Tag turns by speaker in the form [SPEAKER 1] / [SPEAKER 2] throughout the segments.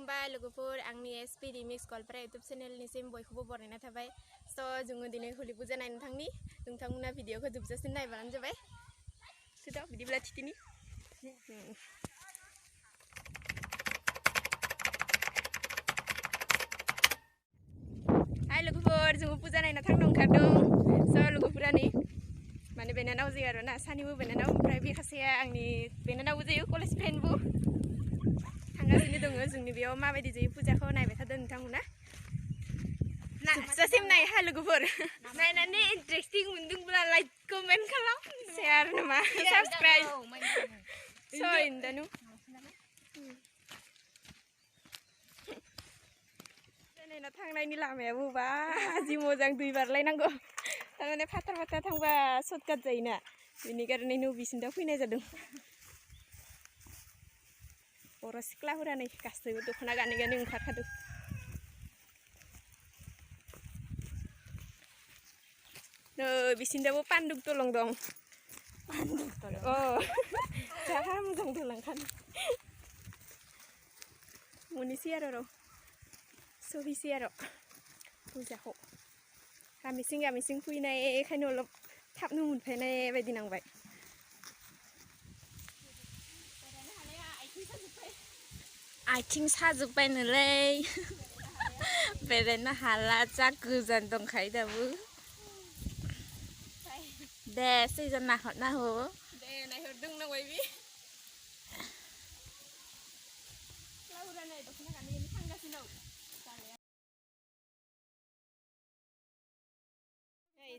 [SPEAKER 1] खुलुमबाय लोगोफोर आंनि एसपी रिमिक्स गवालपारा यूट्यूब चेनेलनिसिम बयखौबो बरायना थाबाय स' जोङो दिनै होलि फुजा नायनो थांनि नोंथांमोना भिडिअखौ जोबजासिम नायबानो जाबाय सुदा बिदिब्ला थिथिनि हाय लोगोफोर जोङो फुजा नायना थांनो ओंखारदों स' लोगोफोरा नै माने बेनानाव जायो आरो ना सानैबो बेनानाव ओमफ्राय बे सासेया आंनि बेनानावबो जायो कलेज फ्रेन्डबो थांगासिनो दङ जोंनि बेयाव माबायदि जायो फुजाखौ नायबाय थादों नोंथांमोना जोबजासिम नाय हा लोगोफोर नायनानै इन्टारेस्टिं मोनदोंब्ला लाइक कमेन्ट खालाम शेयार नामा साबस्क्राइब स' इन्दानु नायना थांनायनि लामायाबो बा जि मोजां दै बारलायनांगौ थारमाने फाथार फाथार थांबा सर्टकाट जायोना बेनि कारणे बिसिनियाव फैनाय जादों बर' सिख्लाफोरा नै गासैबो दख'ना गानै गानै ओंखारखादों नै बिसिनियावबो पान्दुक दलं दं अ जा मोजां दलांखानो मोननोसै आरो र' सहैसै आरो फुजाखौ गामिसिं फैनायखायनो अलप थाबनो मोनफैनाय बायदि नांबाय आथिं साजोब्बायनोलै बेरायनो हाला जा गोजान दंखायो दाबो दे सैजन नाहरना हो दे नायहरदों नांबाय बि लाउरा नै दख'ना गानै थांगासिनो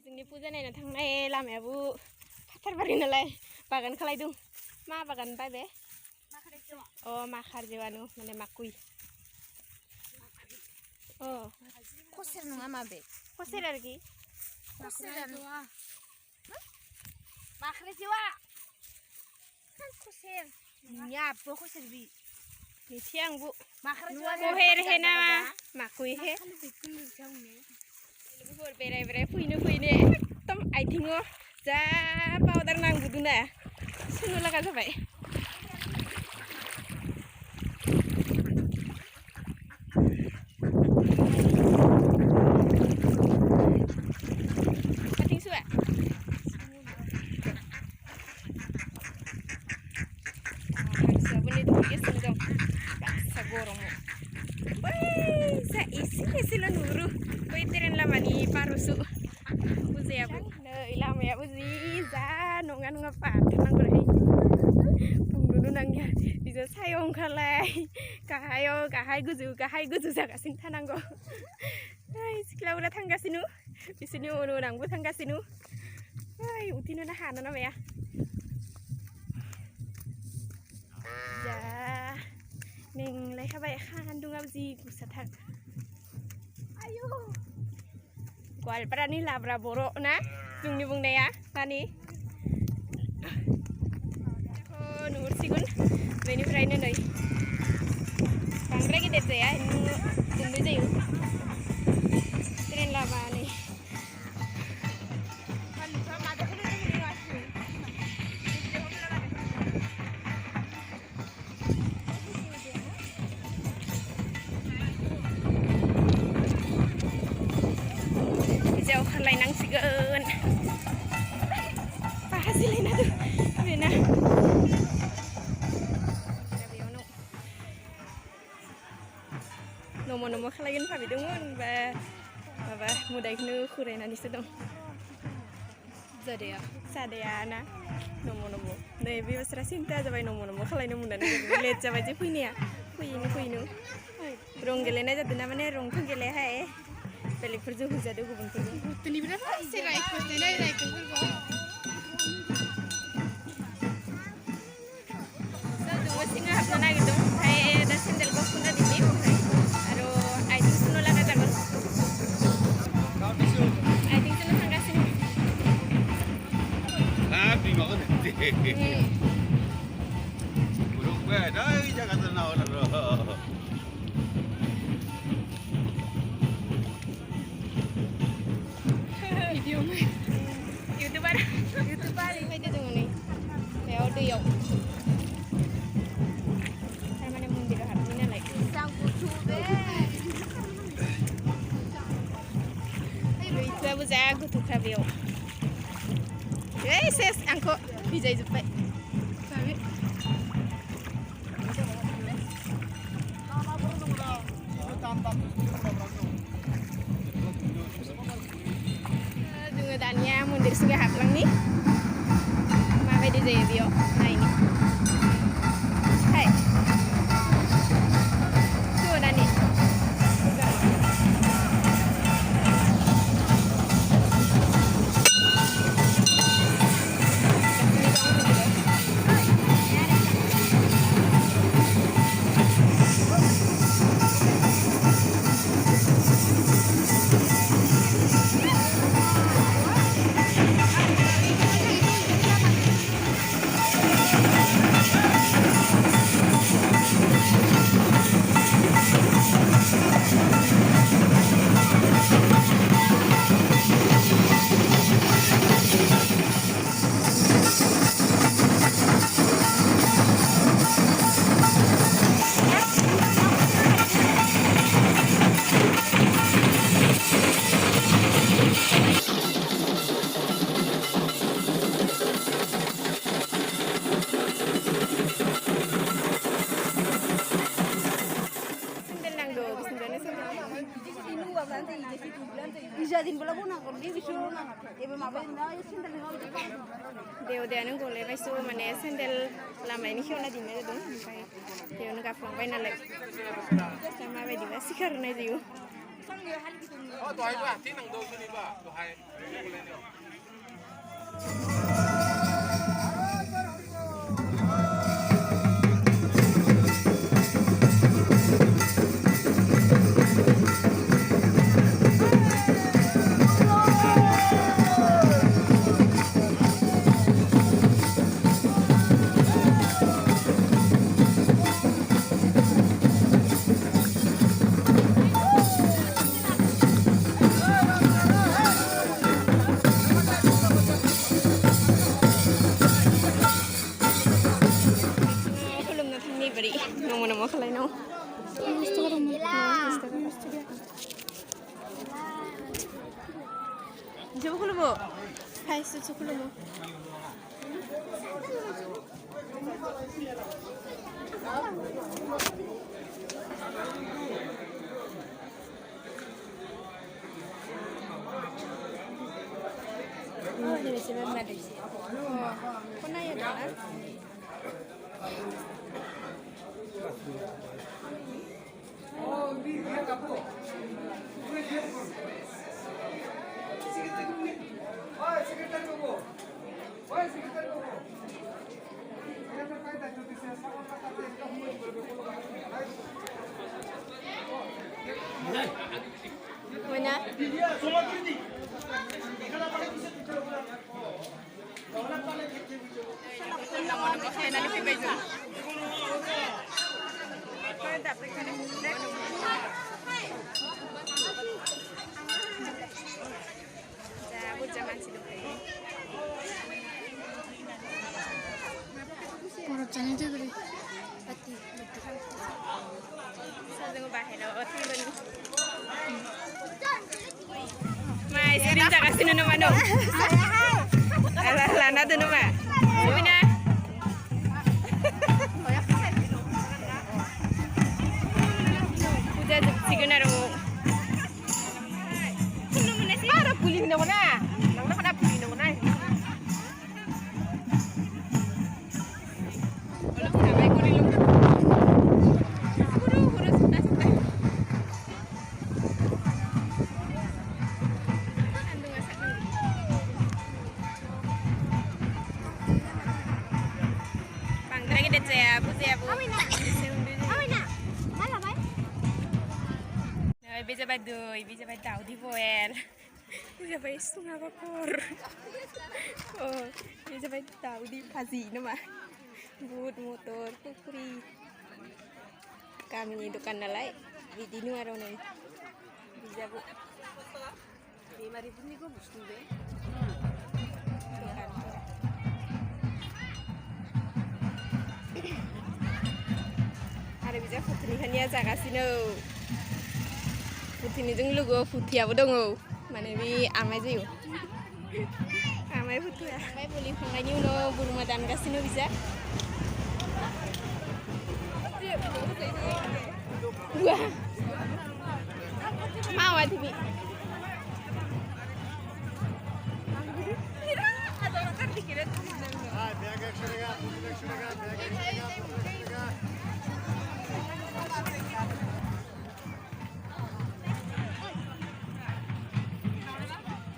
[SPEAKER 1] जोंनि फुजा नायनो थांनाय लामायाबो फाथारबारि नालाय बागान खालायदों मा बागान बा बे अ माखार जेवानो माने माकुइ अ
[SPEAKER 2] खसेर नङा माबे
[SPEAKER 1] खसेर आरोखि
[SPEAKER 2] माख्रे जेवा kan खसेर nyap खसेर बि
[SPEAKER 1] मिथि आंबो
[SPEAKER 2] माख्रे जेवा
[SPEAKER 1] कोहेर हे ना माकुइ हे लोगोफोर बेराय फैनो एकदम आथिङाव जा पाउदार नांबोदों ना सुनो लागा जाबाय आथिं सुआ हांसोआबो नै दुगैगासिनो दं बाक्सा गरमाव बै जा एसेल' नुहुरो बै ट्रेन लामानि पारसु फुजायाबो नै लामायाबो जि जा नङा पारथारनांगौहाय बुंनोनो नांलिया बिजों सायाव ओंखारलाय गाहाय गोजौ जागासिनो थानांगौ सिख्लाफोरा थांगासिनो बिसोरनि उन आंबो थांगासिनो ओइ उथिनोनो हानो ना माया जा मेंलायखाबाय सान्दुंआबो जि गुसाथार आयु गवालपारानि लाब्रा बर' ना जोंनि बुंनाया नानि नुहुरसिगोन बेनिफ्रायनो नै बांद्राय गेदेर जाया दोननाय जायो ट्रेन लामा नै बिजाव खारलायनांसिगोन बाहाजिलायना दं बेना बेयावनो नम' खालायगोन भाबिदोंमोन बा माबा मोदायखौनो खुरायनानैसो दं जादेया ना नम' नै बे बोसोरा सिन्था जाबाय नम' खालायनो मोननानै लेट जाबाय जे फैनाया फैनो रं गेलेनाय जादों ना माने रंथ' गेलेयाहाय बेलेगफोरजों होजादों गुबुनफोरजों जोंबो सिङाव हाबनो नागिरदों ओमफ्राय दा सेन्देलखौ खुना दिनि ओमफ्राय आरो आथिं सुनो लागा जागोन आथिंजोंनो थांगासिनो इउटुबार फैदो जोङो नै बेयाव दैयाव थारमाने मन्दिराव हाबनि नालाय दैयाबो जा गोथौखा बेयाव सेस आंखौ भिजायजोब्बाय जोङो दानिया मन्दिर सिगां हाबलांनि माबायदि जायो बेयाव नायनि हाय tuh Nani
[SPEAKER 2] Ijadin bola bona gordi bisu na ebe mabe na sendal no
[SPEAKER 1] देवदायानो गलायबायसो माने सेन्देल लामायनि खेवना दिन्नाय जादों ओमफ्राय बेयावनो गाफ्लांबाय नालाय दा माबायदिबा सिखारनाय जायो namo kalay Coba ko mo. Hai, susu ko mo. Oh, ini sih memang ada sih. Oh, kok nanya dah? Oh, dia kapu. Mana? Mai, sini tak kasih nuna mana? Alah, lana tu nuna. Mana? Udah siapa nak rumah? Nuna sih. Ada pulih nuna. Nuna ada pulih nuna. Bisa baduy, bisa tahu di poer, bisa bayi sungai bakor, oh, bisa bayi tahu di pagi nama, but motor, kukuri, kami dukan nalai, di dini warung ni, bisa bu, 5,000 ni kau mesti be, ada bisa putri hanya jaga sini. Putih ni jeng lugu putih apa dong? Mana bi amai jayu. Amai butuh ya. Amai boleh panggil uno burung madan kasino bisa. Wah. Mau ada bi.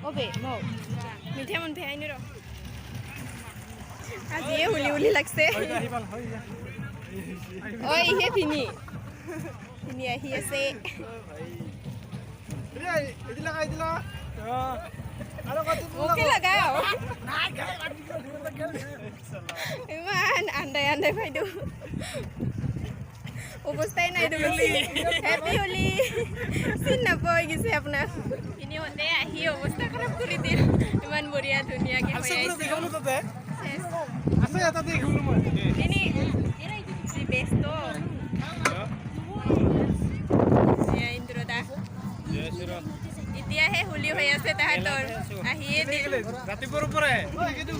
[SPEAKER 1] Oke, mau. Minta mon pay ini ro. Aji huli lagse. Oh, ini fini. Ini ya se. Oke lagao. Iman, andai paidu. Ubustain na itu Happy Holi. Sinna boy gisi apna. Ini hote ya hi অবস্থা খারাপ করে দিল ইমান বড়িয়া দুনিয়া কে হয়ে আছে
[SPEAKER 3] দেখাবো তো তে আছে এটা দেখাবো মই
[SPEAKER 1] ini si besto ya intro da এতিয়া হে হোলি হৈ আছে তাহাতৰ আহিয়ে দিল
[SPEAKER 3] ৰাতিপুৱাৰ পৰে ঐ কেদু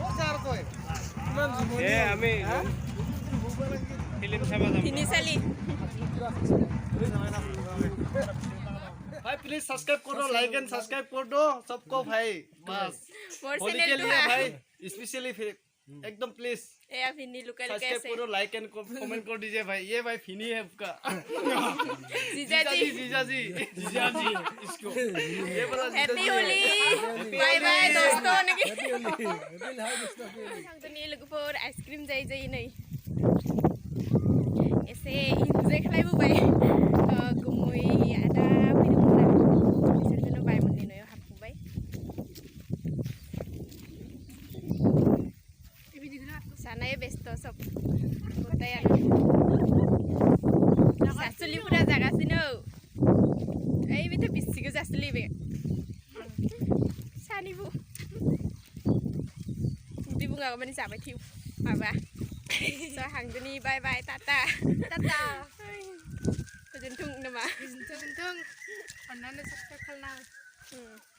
[SPEAKER 3] মজাৰ কয় এ আমি ফিল্ম চাবা যাম
[SPEAKER 1] তিনি চালি
[SPEAKER 3] भाई प्लीज सब्सक्राइब कर दो लाइक एंड सब्सक्राइब कर दो सबको भाई बस
[SPEAKER 1] मोर
[SPEAKER 3] होली
[SPEAKER 1] चैनल
[SPEAKER 3] के
[SPEAKER 1] तो
[SPEAKER 3] लिए
[SPEAKER 1] है
[SPEAKER 3] भाई स्पेशली एकदम please
[SPEAKER 1] A Finney local
[SPEAKER 3] subscribe
[SPEAKER 1] कैसे
[SPEAKER 3] करो लाइक एंड कमेंट कर दीजिए भाई ये भाई फिनी है आपका
[SPEAKER 1] जीजाजी
[SPEAKER 3] जीजाजी इसको ये बता
[SPEAKER 1] हैप्पी होली बाय बाय दोस्तों नगे हम तो नहीं लोग पर आइसक्रीम जाई नहीं ऐसे इंजॉय खाइबो बाय गुमुई आदा फैदोंना बिसोरनो बाय मोननि नयाव हाबफुबाय सानाय बेस्थ सब गतायानो सासुलिफोरा जागासिनो ओइ बेथ' बिसिगो जासुलि बे सानिबो बिदि बुङागौ माने जाबाय थिउ माबा स' हांदोनि बाय बाय टाटा गोजोन्थों नामा
[SPEAKER 2] Untung, अन्नानै subscribe खालामना